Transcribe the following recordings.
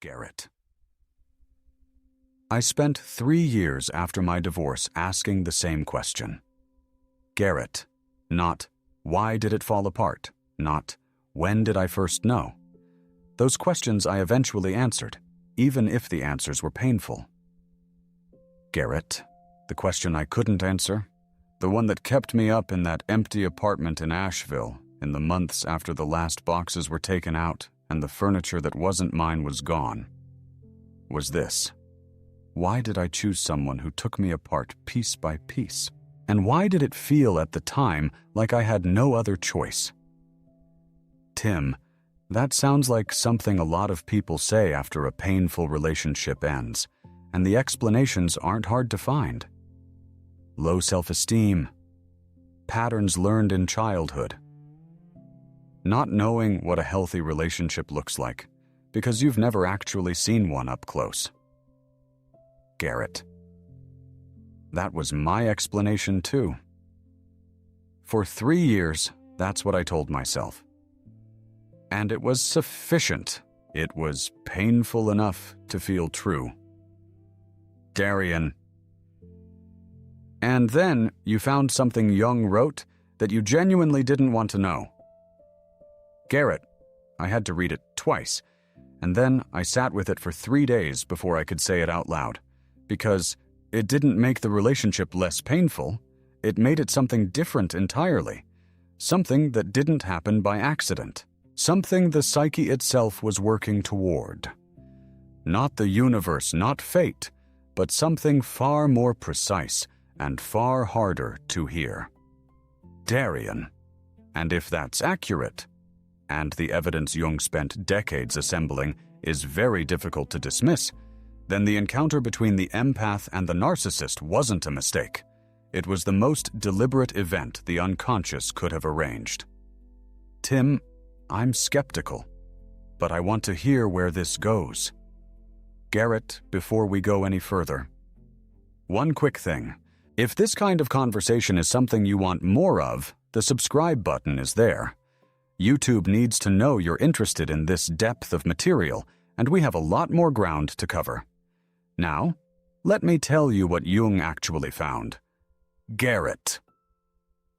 Garrett. I spent 3 years after my divorce asking the same question. Garrett, not why did it fall apart, not when did I first know. Those questions I eventually answered, even if the answers were painful. Garrett, the question I couldn't answer, the one that kept me up in that empty apartment in Asheville in the months after the last boxes were taken out and the furniture that wasn't mine was gone, was this. Why did I choose someone who took me apart piece by piece? And why did it feel at the time like I had no other choice? Tim, that sounds like something a lot of people say after a painful relationship ends, and the explanations aren't hard to find. Low self-esteem, patterns learned in childhood, not knowing what a healthy relationship looks like because you've never actually seen one up close. Garrett. That was my explanation too. For 3 years, that's what I told myself. And it was sufficient. It was painful enough to feel true. Darian. And then you found something Jung wrote that you genuinely didn't want to know. Garrett. I had to read it twice, and then I sat with it for 3 days before I could say it out loud, because it didn't make the relationship less painful. It made it something different entirely, something that didn't happen by accident, something the psyche itself was working toward. Not the universe, not fate, but something far more precise and far harder to hear. Darian. And if that's accurate, and the evidence Jung spent decades assembling is very difficult to dismiss, then the encounter between the empath and the narcissist wasn't a mistake. It was the most deliberate event the unconscious could have arranged. Tim, I'm skeptical, but I want to hear where this goes. Garrett, before we go any further, one quick thing. If this kind of conversation is something you want more of, the subscribe button is there. YouTube needs to know you're interested in this depth of material, and we have a lot more ground to cover. Now, let me tell you what Jung actually found. Garrett.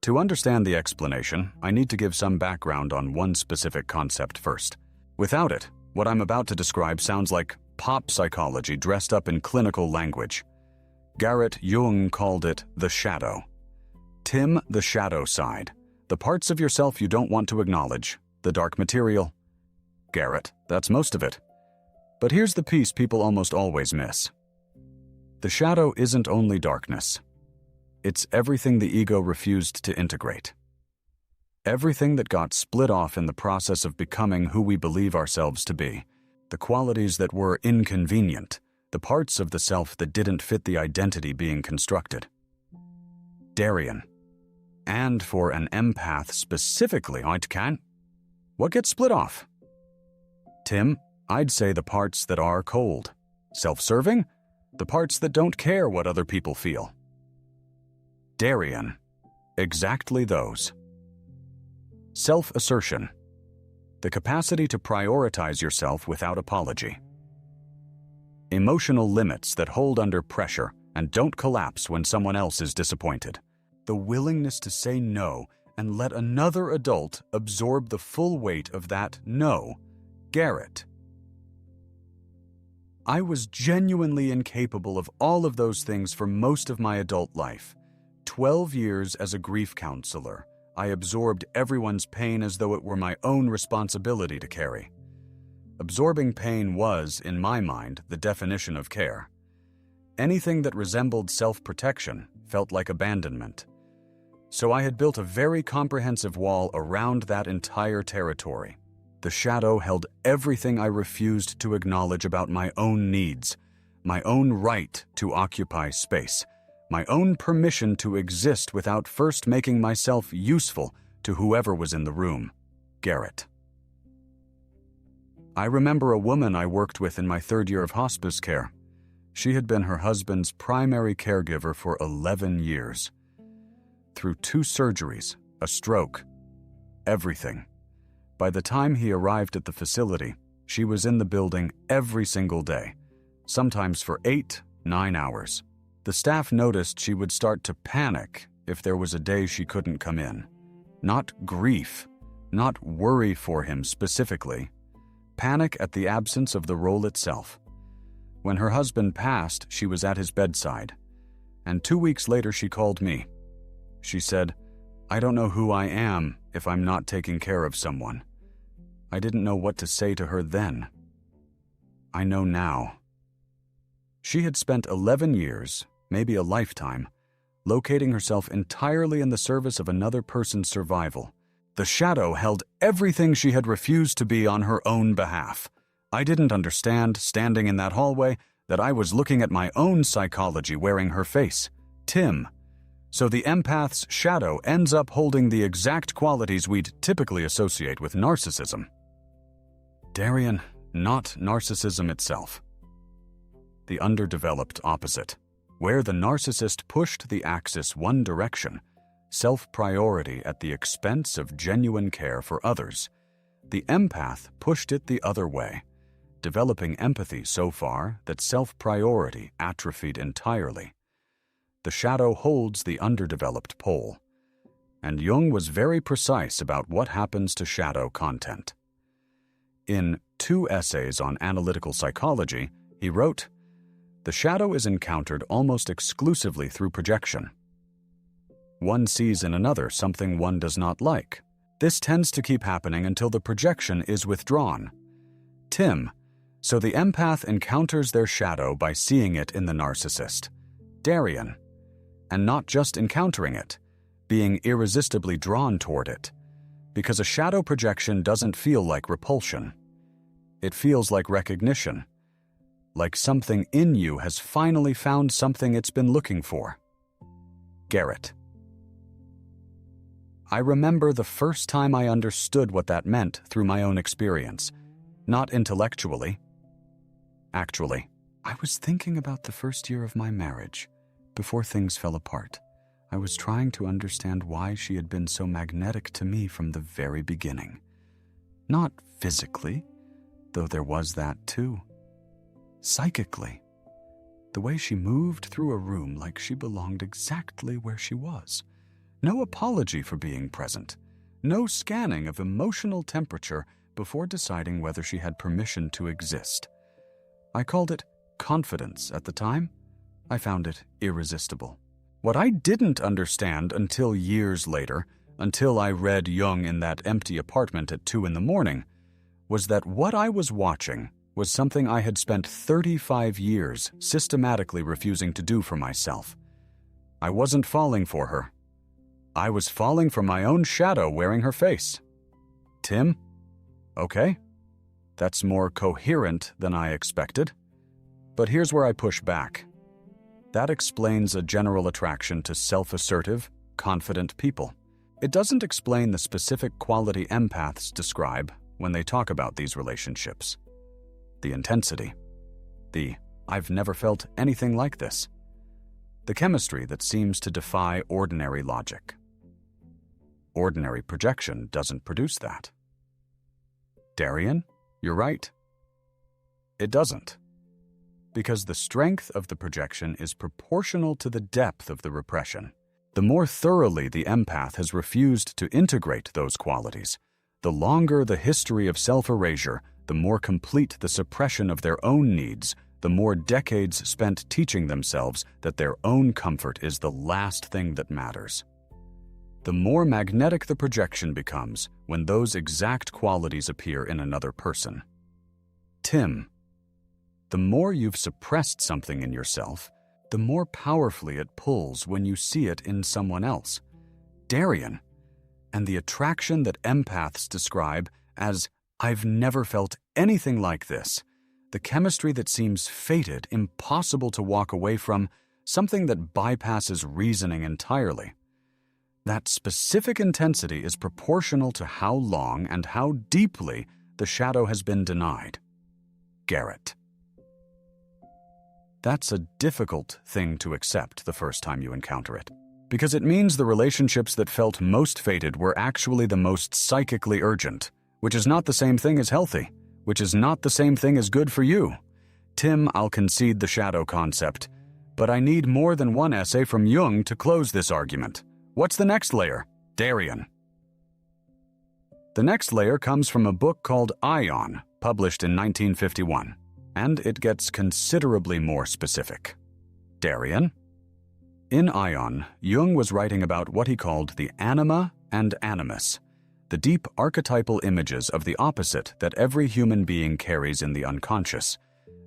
To understand the explanation, I need to give some background on one specific concept first. Without it, what I'm about to describe sounds like pop psychology dressed up in clinical language. Garrett Jung called it the shadow. Tim, the shadow side. The parts of yourself you don't want to acknowledge, the dark material. Garrett, that's most of it. But here's the piece people almost always miss. The shadow isn't only darkness. It's everything the ego refused to integrate. Everything that got split off in the process of becoming who we believe ourselves to be. The qualities that were inconvenient, the parts of the self that didn't fit the identity being constructed. Darian. And for an empath specifically, what gets split off? Tim, I'd say the parts that are cold. Self-serving? The parts that don't care what other people feel. Darian. Exactly those. Self-assertion. The capacity to prioritize yourself without apology. Emotional limits that hold under pressure and don't collapse when someone else is disappointed. The willingness to say no and let another adult absorb the full weight of that no. Garrett. I was genuinely incapable of all of those things for most of my adult life. 12 years as a grief counselor, I absorbed everyone's pain as though it were my own responsibility to carry. Absorbing pain was, in my mind, the definition of care. Anything that resembled self-protection felt like abandonment. So I had built a very comprehensive wall around that entire territory. The shadow held everything I refused to acknowledge about my own needs, my own right to occupy space, my own permission to exist without first making myself useful to whoever was in the room. Garrett. I remember a woman I worked with in my 3rd year of hospice care. She had been her husband's primary caregiver for 11 years. Through 2 surgeries, a stroke, everything. By the time he arrived at the facility, She was in the building every single day, sometimes for 8, 9 hours. The staff noticed she would start to panic if there was a day she couldn't come in. Not grief, not worry for him specifically. Panic at the absence of the role itself. When her husband passed, she was at his bedside, and 2 weeks later she called me. She said, "I don't know who I am if I'm not taking care of someone." I didn't know what to say to her then. I know now. She had spent 11 years, maybe a lifetime, locating herself entirely in the service of another person's survival. The shadow held everything she had refused to be on her own behalf. I didn't understand, standing in that hallway, that I was looking at my own psychology wearing her face, Tim. So the empath's shadow ends up holding the exact qualities we'd typically associate with narcissism. Darian, not narcissism itself. The underdeveloped opposite, where the narcissist pushed the axis one direction, self-priority at the expense of genuine care for others. The empath pushed it the other way, developing empathy so far that self-priority atrophied entirely. The shadow holds the underdeveloped pole, and Jung was very precise about what happens to shadow content. In 2 essays on analytical psychology, he wrote, "The shadow is encountered almost exclusively through projection. One sees in another something one does not like. This tends to keep happening until the projection is withdrawn. Tim, so the empath encounters their shadow by seeing it in the narcissist. Darian, and not just encountering it, being irresistibly drawn toward it, because a shadow projection doesn't feel like repulsion. It feels like recognition, like something in you has finally found something it's been looking for." Garrett. I remember the first time I understood what that meant through my own experience, not intellectually. Actually, I was thinking about the first year of my marriage, before things fell apart. I was trying to understand why she had been so magnetic to me from the very beginning. Not physically, though there was that too. Psychically. The way she moved through a room like she belonged exactly where she was. No apology for being present. No scanning of emotional temperature before deciding whether she had permission to exist. I called it confidence at the time. I found it irresistible. What I didn't understand until years later, until I read Jung in that empty apartment at 2 a.m, was that what I was watching was something I had spent 35 years systematically refusing to do for myself. I wasn't falling for her. I was falling for my own shadow wearing her face. Tim? Okay. That's more coherent than I expected. But here's where I push back. That explains a general attraction to self-assertive, confident people. It doesn't explain the specific quality empaths describe when they talk about these relationships. The intensity. The "I've never felt anything like this." The chemistry that seems to defy ordinary logic. Ordinary projection doesn't produce that. Darian, you're right. It doesn't. Because the strength of the projection is proportional to the depth of the repression. The more thoroughly the empath has refused to integrate those qualities, the longer the history of self-erasure, the more complete the suppression of their own needs, the more decades spent teaching themselves that their own comfort is the last thing that matters. The more magnetic the projection becomes when those exact qualities appear in another person. Tim, the more you've suppressed something in yourself, the more powerfully it pulls when you see it in someone else. Darian, and the attraction that empaths describe as "I've never felt anything like this," the chemistry that seems fated, impossible to walk away from, something that bypasses reasoning entirely. That specific intensity is proportional to how long and how deeply the shadow has been denied. Garrett. That's a difficult thing to accept the first time you encounter it, because it means the relationships that felt most fated were actually the most psychically urgent, which is not the same thing as healthy, which is not the same thing as good for you. Tim, I'll concede the shadow concept, but I need more than one essay from Jung to close this argument. What's the next layer? Darien. The next layer comes from a book called Aion, published in 1951, and it gets considerably more specific. Darien? In Aion, Jung was writing about what he called the anima and animus, the deep archetypal images of the opposite that every human being carries in the unconscious.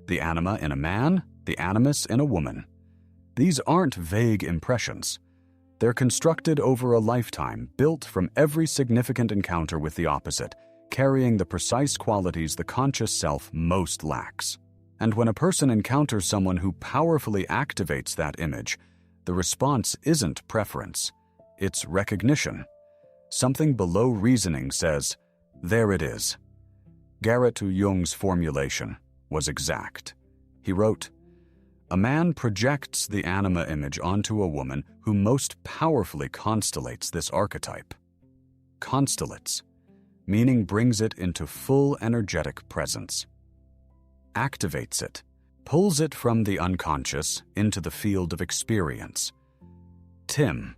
The anima in a man, the animus in a woman. These aren't vague impressions. They're constructed over a lifetime, built from every significant encounter with the opposite, carrying the precise qualities the conscious self most lacks. And when a person encounters someone who powerfully activates that image, the response isn't preference, it's recognition. Something below reasoning says, there it is. Garrett to Jung's formulation was exact. He wrote, a man projects the anima image onto a woman who most powerfully constellates this archetype. Constellates, meaning brings it into full energetic presence. Activates it, pulls it from the unconscious into the field of experience. Tim.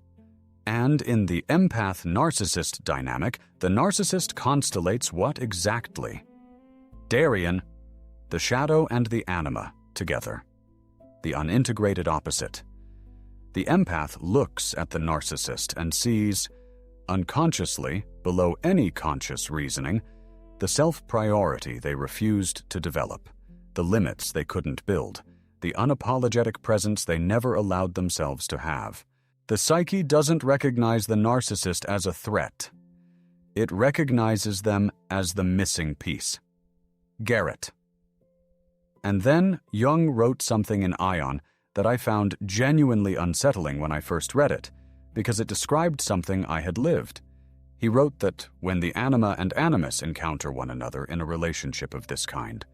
And in the empath-narcissist dynamic, the narcissist constellates what exactly? Darien, the shadow and the anima together. The unintegrated opposite. The empath looks at the narcissist and sees, unconsciously, below any conscious reasoning, the self-priority they refused to develop, the limits they couldn't build, the unapologetic presence they never allowed themselves to have. The psyche doesn't recognize the narcissist as a threat. It recognizes them as the missing piece. Garrett. And then Jung wrote something in Aion that I found genuinely unsettling when I first read it, because it described something I had lived. He wrote that when the anima and animus encounter one another in a relationship of this kind,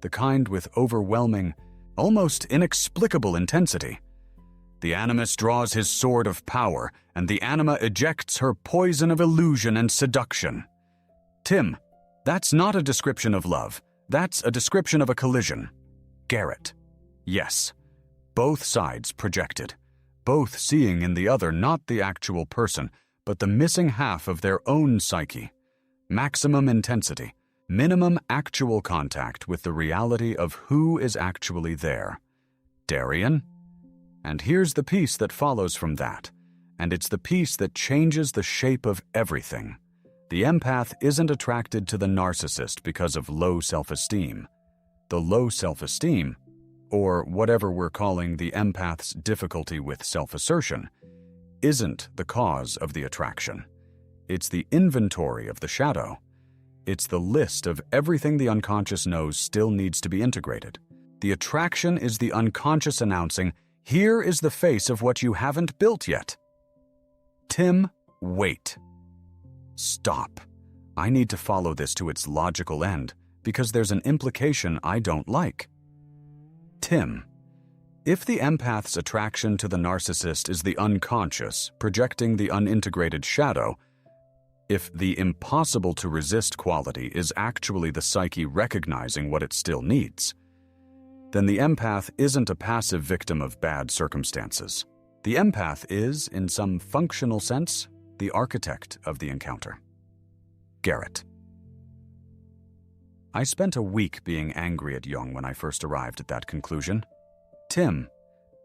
the kind with overwhelming, almost inexplicable intensity, the animus draws his sword of power, and the anima ejects her poison of illusion and seduction. Tim, that's not a description of love. That's a description of a collision. Garrett. Yes. Both sides projected. Both seeing in the other not the actual person, but the missing half of their own psyche. Maximum intensity. Minimum actual contact with the reality of who is actually there. Darien? And here's the piece that follows from that, and it's the piece that changes the shape of everything. The empath isn't attracted to the narcissist because of low self-esteem. The low self-esteem, or whatever we're calling the empath's difficulty with self-assertion, isn't the cause of the attraction. It's the inventory of the shadow. It's the list of everything the unconscious knows still needs to be integrated. The attraction is the unconscious announcing, here is the face of what you haven't built yet. Tim, wait. Stop. I need to follow this to its logical end, because there's an implication I don't like. Tim, if the empath's attraction to the narcissist is the unconscious, projecting the unintegrated shadow, if the impossible-to-resist quality is actually the psyche recognizing what it still needs, then the empath isn't a passive victim of bad circumstances. The empath is, in some functional sense, the architect of the encounter. Garrett. I spent a week being angry at Jung when I first arrived at that conclusion. Tim,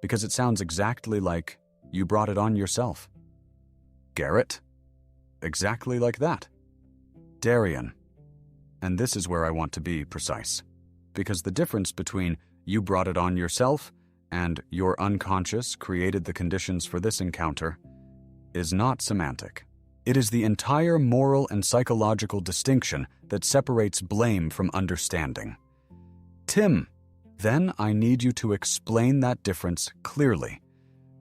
because it sounds exactly like you brought it on yourself. Garrett. Exactly like that. Darien. And this is where I want to be precise, because the difference between you brought it on yourself and your unconscious created the conditions for this encounter is not semantic. It is the entire moral and psychological distinction that separates blame from understanding. Tim, then I need you to explain that difference clearly,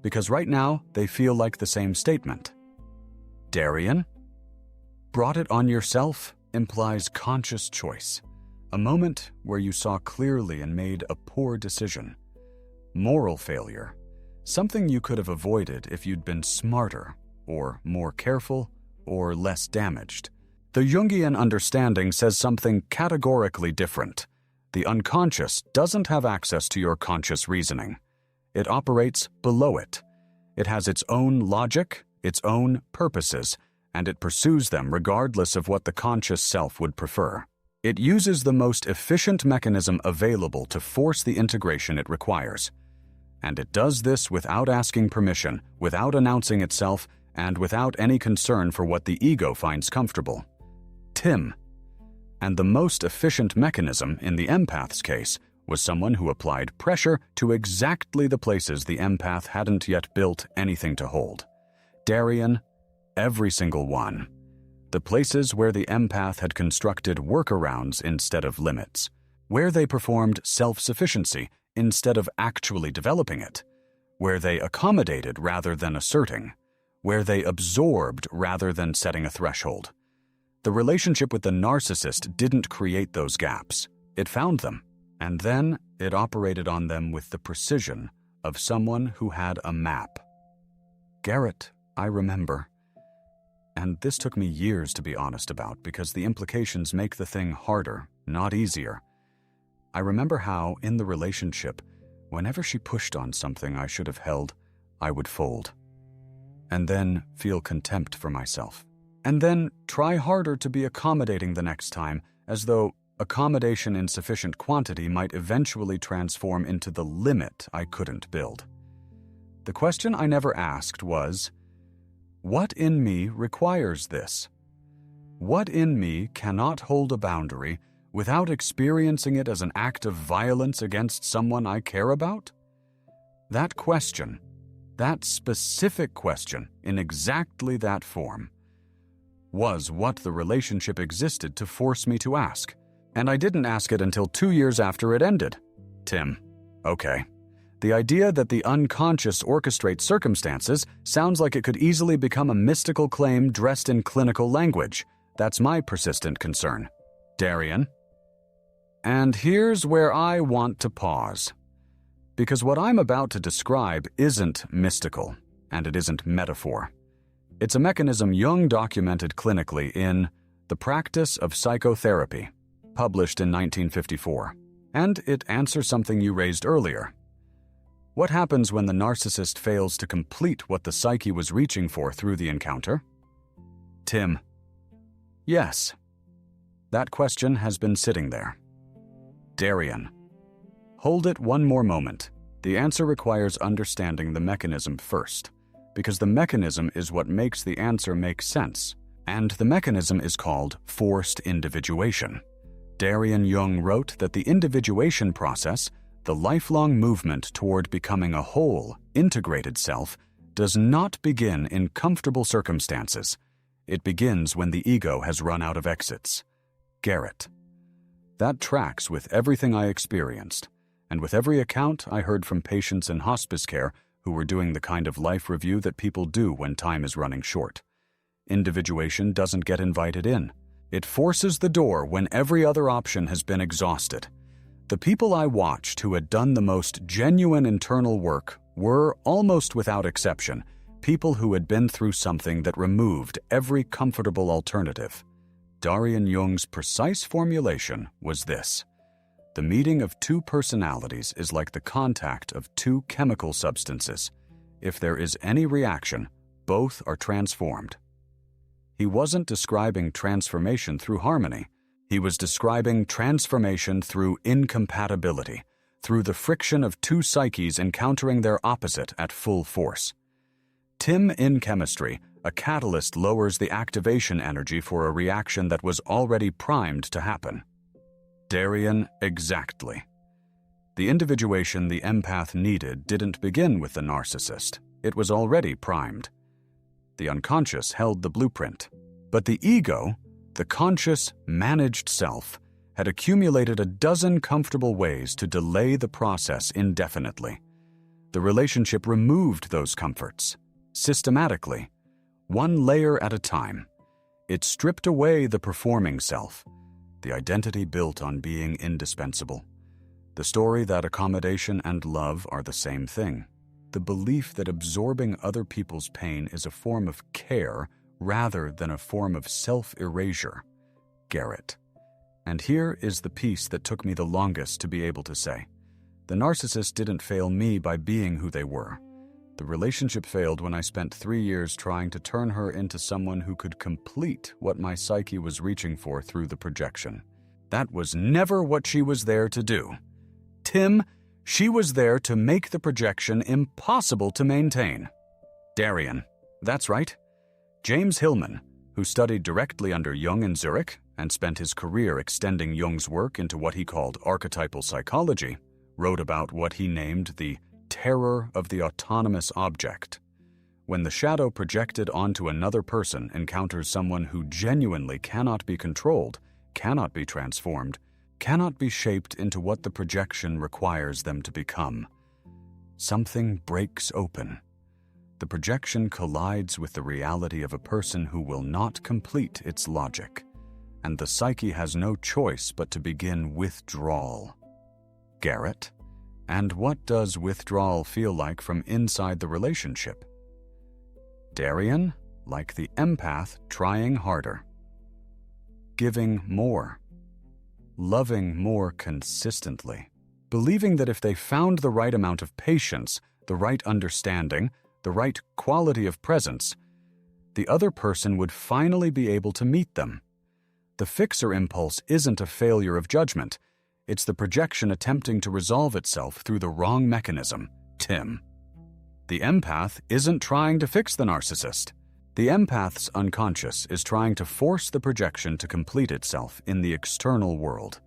because right now they feel like the same statement. Darien, brought it on yourself implies conscious choice, a moment where you saw clearly and made a poor decision. Moral failure, something you could have avoided if you'd been smarter, or more careful, or less damaged. The Jungian understanding says something categorically different. The unconscious doesn't have access to your conscious reasoning. It operates below it. It has its own logic, its own purposes, and it pursues them regardless of what the conscious self would prefer. It uses the most efficient mechanism available to force the integration it requires. And it does this without asking permission, without announcing itself, and without any concern for what the ego finds comfortable. Tim. And the most efficient mechanism in the empath's case was someone who applied pressure to exactly the places the empath hadn't yet built anything to hold. Darien, every single one. The places where the empath had constructed workarounds instead of limits, where they performed self-sufficiency instead of actually developing it, where they accommodated rather than asserting, where they absorbed rather than setting a threshold. The relationship with the narcissist didn't create those gaps. It found them, and then it operated on them with the precision of someone who had a map. Garrett, I remember. And this took me years to be honest about because the implications make the thing harder, not easier. I remember how, in the relationship, whenever she pushed on something I should have held, I would fold. And then feel contempt for myself. And then try harder to be accommodating the next time, as though accommodation in sufficient quantity might eventually transform into the limit I couldn't build. The question I never asked was, what in me requires this? What in me cannot hold a boundary without experiencing it as an act of violence against someone I care about? That question, that specific question in exactly that form, was what the relationship existed to force me to ask. And I didn't ask it until 2 years after it ended. Tim, okay. The idea that the unconscious orchestrates circumstances sounds like it could easily become a mystical claim dressed in clinical language. That's my persistent concern. Darien. And here's where I want to pause. Because what I'm about to describe isn't mystical, and it isn't metaphor. It's a mechanism Jung documented clinically in The Practice of Psychotherapy, published in 1954. And it answers something you raised earlier. What happens when the narcissist fails to complete what the psyche was reaching for through the encounter? Tim. Yes. That question has been sitting there. Darien. Hold it one more moment. The answer requires understanding the mechanism first, because the mechanism is what makes the answer make sense, and the mechanism is called forced individuation. Darien Jung wrote that the individuation process, the lifelong movement toward becoming a whole, integrated self, does not begin in comfortable circumstances. It begins when the ego has run out of exits. Garrett. That tracks with everything I experienced, and with every account I heard from patients in hospice care who were doing the kind of life review that people do when time is running short. Individuation doesn't get invited in. It forces the door when every other option has been exhausted. The people I watched who had done the most genuine internal work were, almost without exception, people who had been through something that removed every comfortable alternative. Darien Jung's precise formulation was this: the meeting of two personalities is like the contact of two chemical substances. If there is any reaction, both are transformed. He wasn't describing transformation through harmony. He was describing transformation through incompatibility, through the friction of two psyches encountering their opposite at full force. Tim in chemistry, a catalyst lowers the activation energy for a reaction that was already primed to happen. Darien, exactly. The individuation the empath needed didn't begin with the narcissist. It was already primed. The unconscious held the blueprint. But the ego, the conscious, managed self, had accumulated a dozen comfortable ways to delay the process indefinitely. The relationship removed those comforts, systematically, one layer at a time. It stripped away the performing self, the identity built on being indispensable. The story that accommodation and love are the same thing. The belief that absorbing other people's pain is a form of care rather than a form of self-erasure. Garrett. And here is the piece that took me the longest to be able to say. The narcissist didn't fail me by being who they were. The relationship failed when I spent 3 years trying to turn her into someone who could complete what my psyche was reaching for through the projection. That was never what she was there to do. Tim, she was there to make the projection impossible to maintain. Darian. That's right. James Hillman, who studied directly under Jung in Zurich and spent his career extending Jung's work into what he called archetypal psychology, wrote about what he named the terror of the autonomous object. When the shadow projected onto another person encounters someone who genuinely cannot be controlled, cannot be transformed, cannot be shaped into what the projection requires them to become, something breaks open. The projection collides with the reality of a person who will not complete its logic, and the psyche has no choice but to begin withdrawal. Garrett. And what does withdrawal feel like from inside the relationship? Darian, like the empath, trying harder. Giving more. Loving more consistently. Believing that if they found the right amount of patience, the right understanding, the right quality of presence, the other person would finally be able to meet them. The fixer impulse isn't a failure of judgment. It's the projection attempting to resolve itself through the wrong mechanism, Tim. The empath isn't trying to fix the narcissist. The empath's unconscious is trying to force the projection to complete itself in the external world,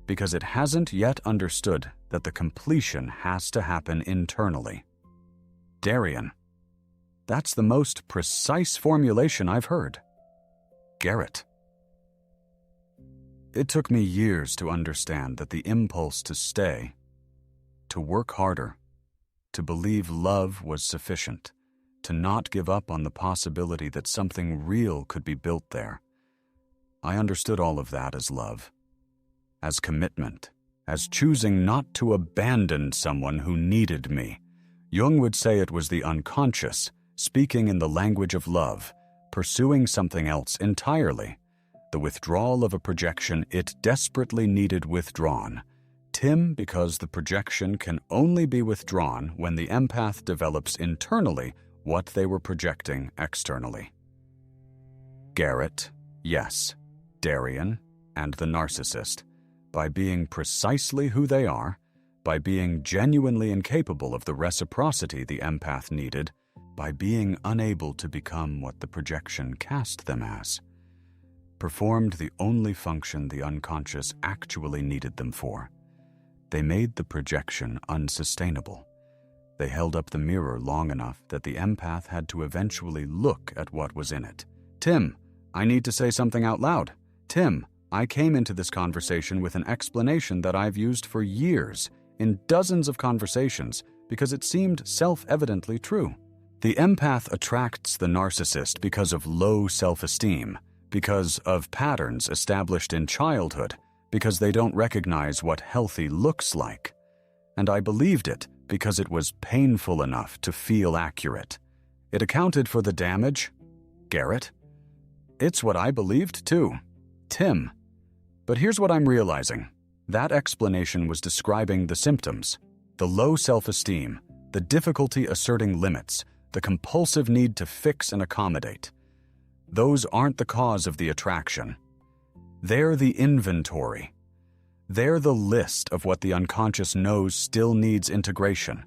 because it hasn't yet understood that the completion has to happen internally. Darian. That's the most precise formulation I've heard. Garrett. It took me years to understand that the impulse to stay, to work harder, to believe love was sufficient, to not give up on the possibility that something real could be built there. I understood all of that as love, as commitment, as choosing not to abandon someone who needed me. Jung would say it was the unconscious, speaking in the language of love, pursuing something else entirely. The withdrawal of a projection it desperately needed withdrawn. Tim, because the projection can only be withdrawn when the empath develops internally what they were projecting externally. Garrett, yes. Darian, and the narcissist, by being precisely who they are, by being genuinely incapable of the reciprocity the empath needed, by being unable to become what the projection cast them as, performed the only function the unconscious actually needed them for. They made the projection unsustainable. They held up the mirror long enough that the empath had to eventually look at what was in it. Tim, I need to say something out loud. Tim, I came into this conversation with an explanation that I've used for years in dozens of conversations because it seemed self-evidently true. The empath attracts the narcissist because of low self-esteem, because of patterns established in childhood, because they don't recognize what healthy looks like. And I believed it because it was painful enough to feel accurate. It accounted for the damage. Garrett? It's what I believed too. Tim. But here's what I'm realizing. That explanation was describing the symptoms, the low self-esteem, the difficulty asserting limits, the compulsive need to fix and accommodate. Those aren't the cause of the attraction. They're the inventory. They're the list of what the unconscious knows still needs integration.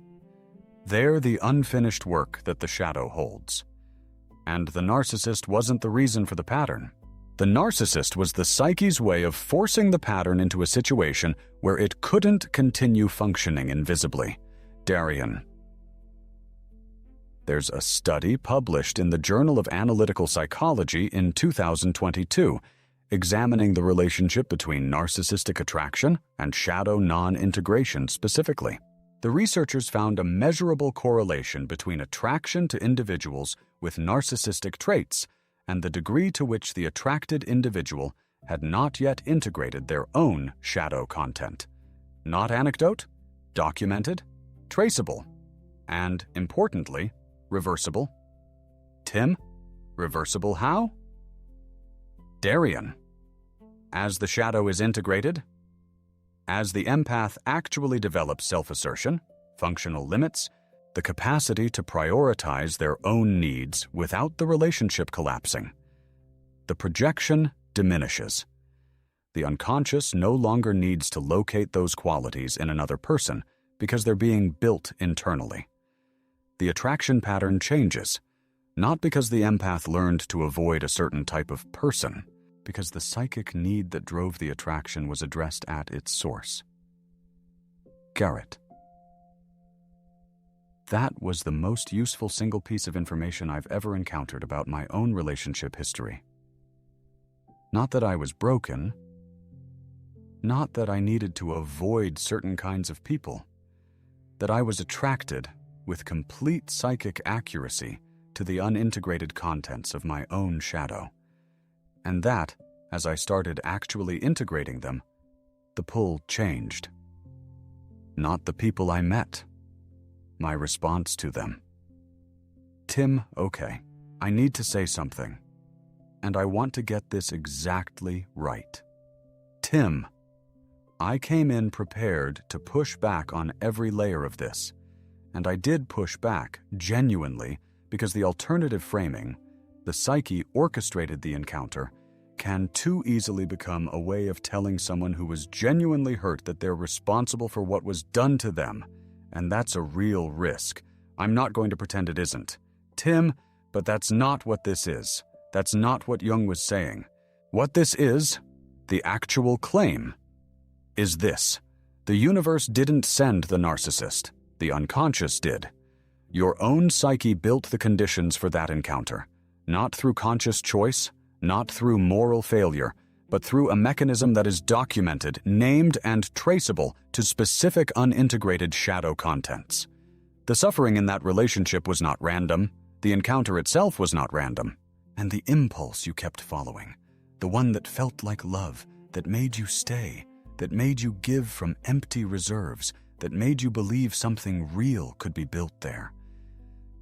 They're the unfinished work that the shadow holds. And the narcissist wasn't the reason for the pattern. The narcissist was the psyche's way of forcing the pattern into a situation where it couldn't continue functioning invisibly. Darian. There's a study published in the Journal of Analytical Psychology in 2022 examining the relationship between narcissistic attraction and shadow non-integration specifically. The researchers found a measurable correlation between attraction to individuals with narcissistic traits and the degree to which the attracted individual had not yet integrated their own shadow content. Not anecdote, documented, traceable, and, importantly, reversible. Tim, Reversible how? Aion. As the shadow is integrated, as the empath actually develops self-assertion, functional limits, the capacity to prioritize their own needs without the relationship collapsing, the projection diminishes. The unconscious no longer needs to locate those qualities in another person because they're being built internally. The attraction pattern changes, not because the empath learned to avoid a certain type of person, because the psychic need that drove the attraction was addressed at its source. Garrett. That was the most useful single piece of information I've ever encountered about my own relationship history. Not that I was broken, not that I needed to avoid certain kinds of people, that I was attracted with complete psychic accuracy to the unintegrated contents of my own shadow. And that, as I started actually integrating them, the pull changed. Not the people I met, my response to them. Tim, okay, I need to say something, and I want to get this exactly right. Tim, I came in prepared to push back on every layer of this, and I did push back, genuinely, because the alternative framing, the psyche orchestrated the encounter, can too easily become a way of telling someone who was genuinely hurt that they're responsible for what was done to them, and that's a real risk. I'm not going to pretend it isn't. Tim, but that's not what this is. That's not what Jung was saying. What this is, the actual claim, is this. The universe didn't send the narcissist. The unconscious did. Your own psyche built the conditions for that encounter, not through conscious choice, not through moral failure, but through a mechanism that is documented, named, and traceable to specific unintegrated shadow contents. The suffering in that relationship was not random, the encounter itself was not random, and the impulse you kept following, the one that felt like love, that made you stay, that made you give from empty reserves, that made you believe something real could be built there.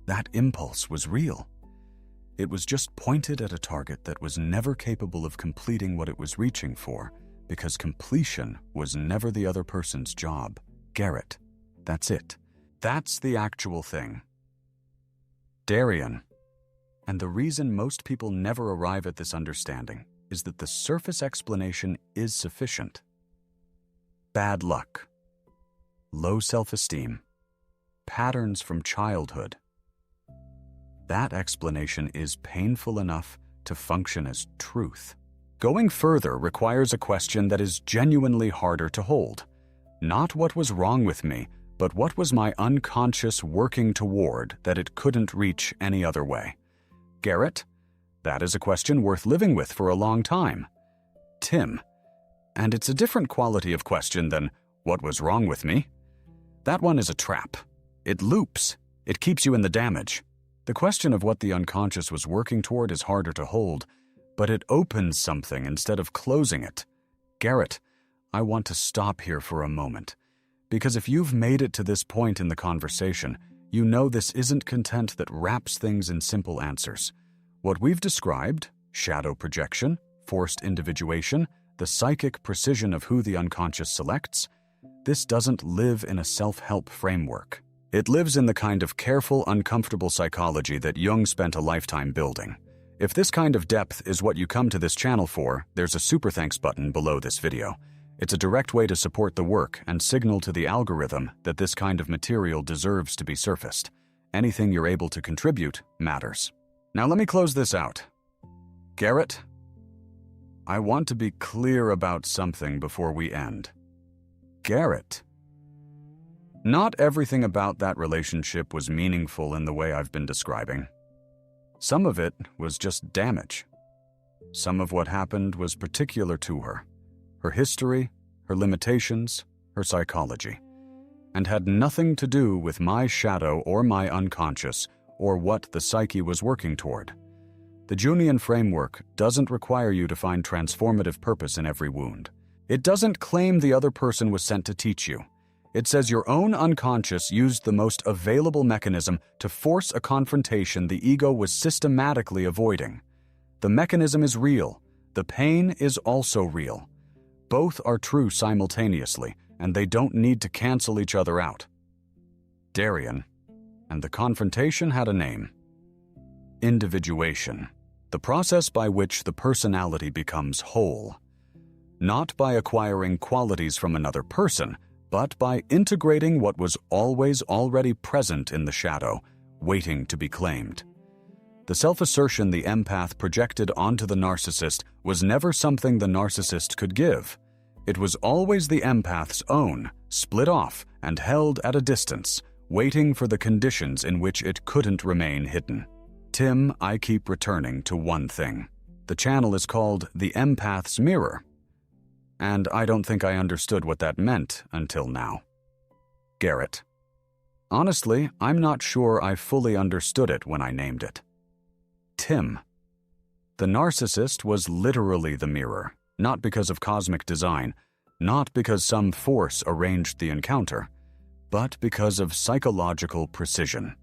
That impulse was real. It was just pointed at a target that was never capable of completing what it was reaching for, because completion was never the other person's job. Garrett. That's it. That's the actual thing. Aion. And the reason most people never arrive at this understanding is that the surface explanation is sufficient. Bad luck. Low self-esteem. Patterns from childhood. That explanation is painful enough to function as truth. Going further requires a question that is genuinely harder to hold. Not what was wrong with me, but what was my unconscious working toward that it couldn't reach any other way? Garrett, that is a question worth living with for a long time. Tim, and it's a different quality of question than what was wrong with me? That one is a trap. It loops. It keeps you in the damage. The question of what the unconscious was working toward is harder to hold, but it opens something instead of closing it. Garrett, I want to stop here for a moment, because if you've made it to this point in the conversation, you know this isn't content that wraps things in simple answers. What we've described, shadow projection, forced individuation, the psychic precision of who the unconscious selects, this doesn't live in a self-help framework. It lives in the kind of careful, uncomfortable psychology that Jung spent a lifetime building. If this kind of depth is what you come to this channel for, there's a super thanks button below this video. It's a direct way to support the work and signal to the algorithm that this kind of material deserves to be surfaced. Anything you're able to contribute matters. Now let me close this out. Garrett, I want to be clear about something before we end. Garrett. Not everything about that relationship was meaningful in the way I've been describing. Some of it was just damage. Some of what happened was particular to her history, her limitations, her psychology, and had nothing to do with my shadow or my unconscious or what the psyche was working toward. The Jungian framework doesn't require you to find transformative purpose in every wound. It doesn't claim the other person was sent to teach you. It says your own unconscious used the most available mechanism to force a confrontation the ego was systematically avoiding. The mechanism is real. The pain is also real. Both are true simultaneously, and they don't need to cancel each other out. Darien, and the confrontation had a name. Individuation, the process by which the personality becomes whole. Not by acquiring qualities from another person, but by integrating what was always already present in the shadow, waiting to be claimed. The self-assertion the empath projected onto the narcissist was never something the narcissist could give. It was always the empath's own, split off and held at a distance, waiting for the conditions in which it couldn't remain hidden. Tim, I keep returning to one thing. The channel is called The Empath's Mirror. And I don't think I understood what that meant until now. Garrett. Honestly, I'm not sure I fully understood it when I named it. Tim. The narcissist was literally the mirror, not because of cosmic design, not because some force arranged the encounter, but because of psychological precision.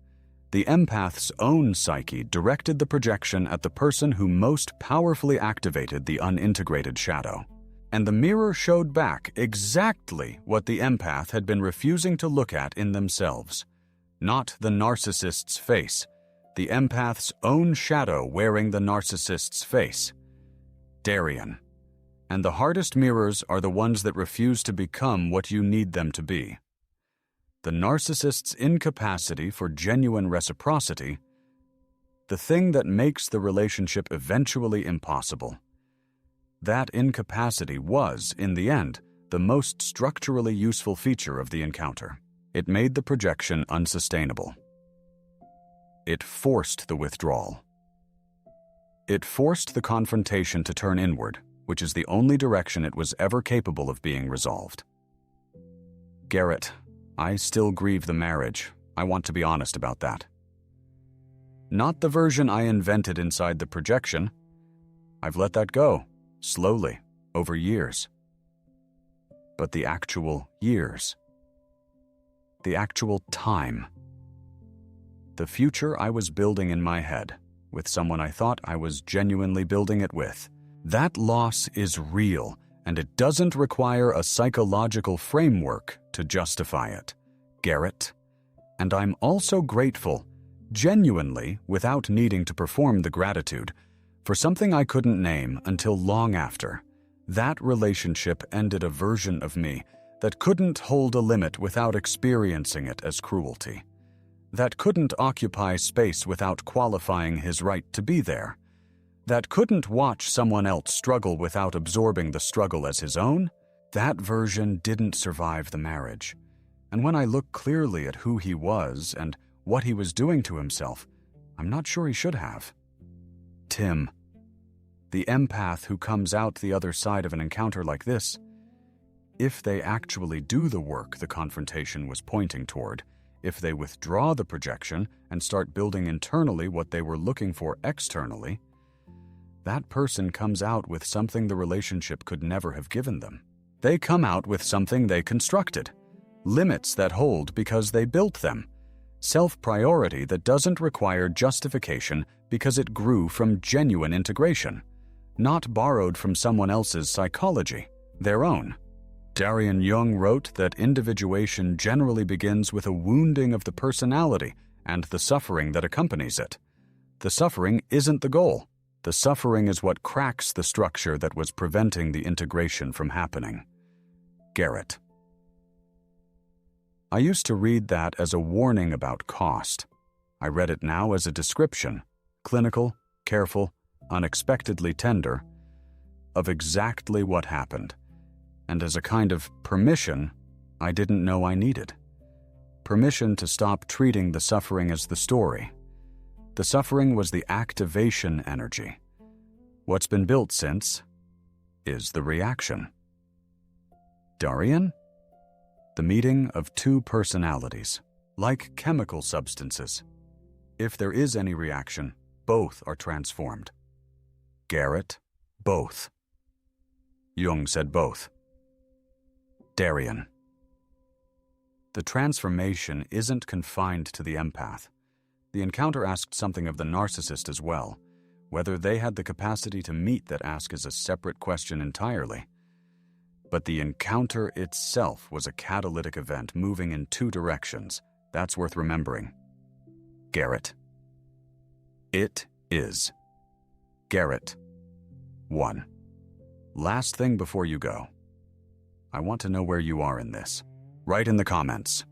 The empath's own psyche directed the projection at the person who most powerfully activated the unintegrated shadow. And the mirror showed back exactly what the empath had been refusing to look at in themselves. Not the narcissist's face, the empath's own shadow wearing the narcissist's face. Darien. And the hardest mirrors are the ones that refuse to become what you need them to be. The narcissist's incapacity for genuine reciprocity, the thing that makes the relationship eventually impossible. That incapacity was, in the end, the most structurally useful feature of the encounter. It made the projection unsustainable. It forced the withdrawal. It forced the confrontation to turn inward, which is the only direction it was ever capable of being resolved. Garrett, I still grieve the marriage. I want to be honest about that. Not the version I invented inside the projection. I've let that go. Slowly, over years. But the actual years. The actual time. The future I was building in my head, with someone I thought I was genuinely building it with. That loss is real, and it doesn't require a psychological framework to justify it. Garrett. And I'm also grateful, genuinely, without needing to perform the gratitude, for something I couldn't name until long after. That relationship ended a version of me that couldn't hold a limit without experiencing it as cruelty. That couldn't occupy space without qualifying his right to be there. That couldn't watch someone else struggle without absorbing the struggle as his own. That version didn't survive the marriage. And when I look clearly at who he was and what he was doing to himself, I'm not sure he should have. Tim, the empath who comes out the other side of an encounter like this, if they actually do the work the confrontation was pointing toward, if they withdraw the projection and start building internally what they were looking for externally, that person comes out with something the relationship could never have given them. They come out with something they constructed, limits that hold because they built them, self-priority that doesn't require justification because it grew from genuine integration, not borrowed from someone else's psychology, their own. Jung wrote that individuation generally begins with a wounding of the personality and the suffering that accompanies it. The suffering isn't the goal. The suffering is what cracks the structure that was preventing the integration from happening. Garrett. I used to read that as a warning about cost. I read it now as a description, clinical, careful, unexpectedly tender, of exactly what happened, and as a kind of permission I didn't know I needed. Permission to stop treating the suffering as the story. The suffering was the activation energy. What's been built since is the reaction. Darien? The meeting of two personalities, like chemical substances. If there is any reaction, both are transformed. Garrett, both. Jung said both. Darien. The transformation isn't confined to the empath. The encounter asked something of the narcissist as well. Whether they had the capacity to meet that ask is a separate question entirely. But the encounter itself was a catalytic event moving in two directions. That's worth remembering. Garrett. It is. Garrett. 1. Last thing before you go. I want to know where you are in this. Write in the comments.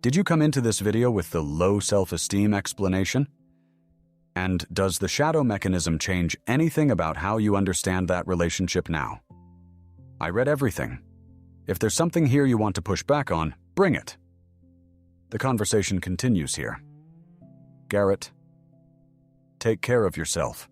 Did you come into this video with the low self-esteem explanation? And does the shadow mechanism change anything about how you understand that relationship now? I read everything. If there's something here you want to push back on, bring it. The conversation continues here. Garrett, take care of yourself.